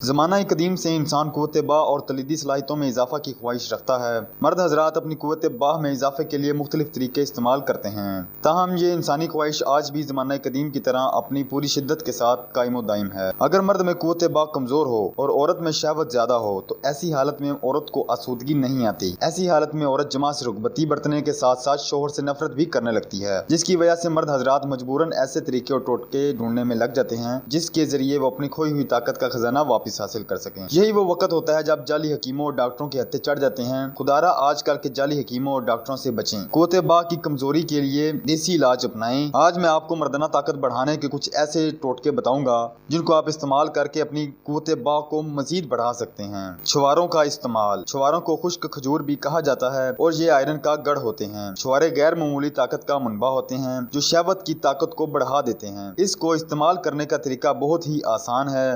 ज़माना कदीम से इंसान क़ुव्वत बाह और तलीदी सलाहियतों में इजाफ़ा की ख्वाहिश रखता है। मर्द हज़रात अपनी क़ुव्वत बाह में इजाफ़े के लिए मुख्तलिफ़ तरीके इस्तेमाल करते हैं। ताहम ये इंसानी ख्वाहिश आज भी ज़माना कदीम की तरह अपनी पूरी शिद्दत के साथ कायम दायम है। अगर मर्द में क़ुव्वत बाह कमज़ोर हो और औरत में शहवत ज़्यादा हो तो ऐसी हालत में औरत को आसूदगी नहीं आती। ऐसी हालत में औरत जमा से रुग़बती बरतने के साथ साथ शोहर से नफरत भी करने लगती है, जिसकी वजह से मर्द हज़रात मजबूरन ऐसे तरीके और टोटके ढूंढने में लग जाते हैं जिसके ज़रिए वो अपनी खोई हुई ताकत का खजाना वापस हासिल कर सकें। यही वो वक्त होता है जब जाली हकीमों और डॉक्टरों के हत्थे चढ़ जाते हैं। खुदारा आजकल के जाली हकीमों और डॉक्टरों से बचें। क़ुव्वत बाह की कमजोरी के लिए देसी इलाज अपनाएं। आज मैं आपको मर्दाना ताकत बढ़ाने के कुछ ऐसे टोटके बताऊंगा जिनको आप इस्तेमाल करके अपनी क़ुव्वत बाह को मजीद बढ़ा सकते हैं। छुआरों का इस्तेमाल। छुआरों को खुश्क खजूर भी कहा जाता है और ये आयरन का गढ़ होते हैं। छुआरे गैर मामूली ताकत का मुनबा होते हैं जो शहवत की ताकत को बढ़ा देते हैं। इसको इस्तेमाल करने का तरीका बहुत ही आसान है।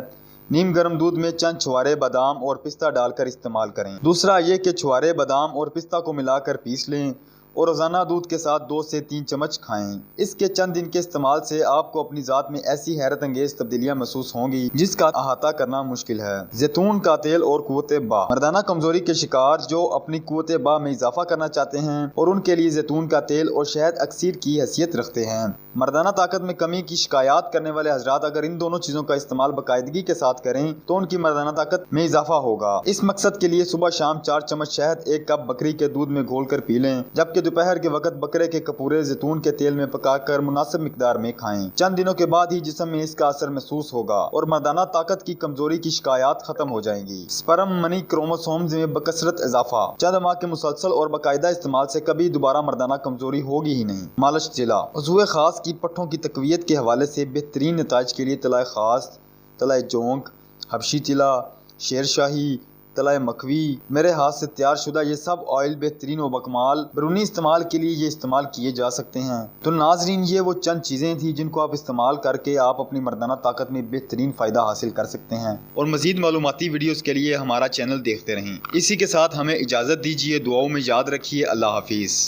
नीम गर्म दूध में चंद छुआरे बादाम और पिस्ता डालकर इस्तेमाल करें। दूसरा ये कि छुआरे बादाम और पिस्ता को मिलाकर पीस लें और रोजाना दूध के साथ 2 से 3 चम्मच खाएं। इसके चंद दिन के इस्तेमाल से आपको अपनी जात में ऐसी हैरत अंगेज तब्दीलियां महसूस होंगी जिसका अहाता करना मुश्किल है। जैतून का तेल और क़ुव्वत बाह। मर्दाना कमजोरी के शिकार जो अपनी क़ुव्वत बाह में इजाफा करना चाहते हैं और उनके लिए जैतून का तेल और शहद अक्सीर की हैसियत रखते हैं। मर्दाना ताकत में कमी की शिकायत करने वाले हजरात अगर इन दोनों चीजों का इस्तेमाल बाकायदगी के साथ करें तो उनकी मर्दाना ताकत में इजाफा होगा। इस मकसद के लिए सुबह शाम 4 चम्मच शहद 1 कप बकरी के दूध में घोल कर पी लें, जबकि दोपहर के वक्त बकरे के कपूरे जैतून के तेल में पकाकर मुनासिब मिकदार में खाएं। चंद दिनों के बाद ही जिस्म में इसका असर महसूस होगा और मर्दाना ताकत की कमजोरी की शिकायत खत्म हो जाएंगी। स्पर्म मनी क्रोमोसोम्स में बकसरत इजाफा। चंद माह के मुसलसल और बाकायदा इस्तेमाल से कभी दोबारा मर्दाना कमजोरी होगी ही नहीं। मालिश जिला। उज़्वे खास की पट्टों की तकवीयत के हवाले से बेहतरीन नताज के लिए तलाए खास, तलाए जोंक, हबशी तिला, शेरशाही, तलाए मखवी, मेरे हाथ से तैयार शुदा ये सब ऑयल बेहतरीन व बकमाल बैरूनी इस्तेमाल के लिए ये इस्तेमाल किए जा सकते हैं। तो नाजरीन, ये वो चंद चीज़ें थी जिनको आप इस्तेमाल करके आप अपनी मर्दाना ताकत में बेहतरीन फ़ायदा हासिल कर सकते हैं। और मज़ीद मालूमाती वीडियोज़ के लिए हमारा चैनल देखते रहें। इसी के साथ हमें इजाज़त दीजिए। दुआओं में याद रखिए। अल्लाह हाफिज़।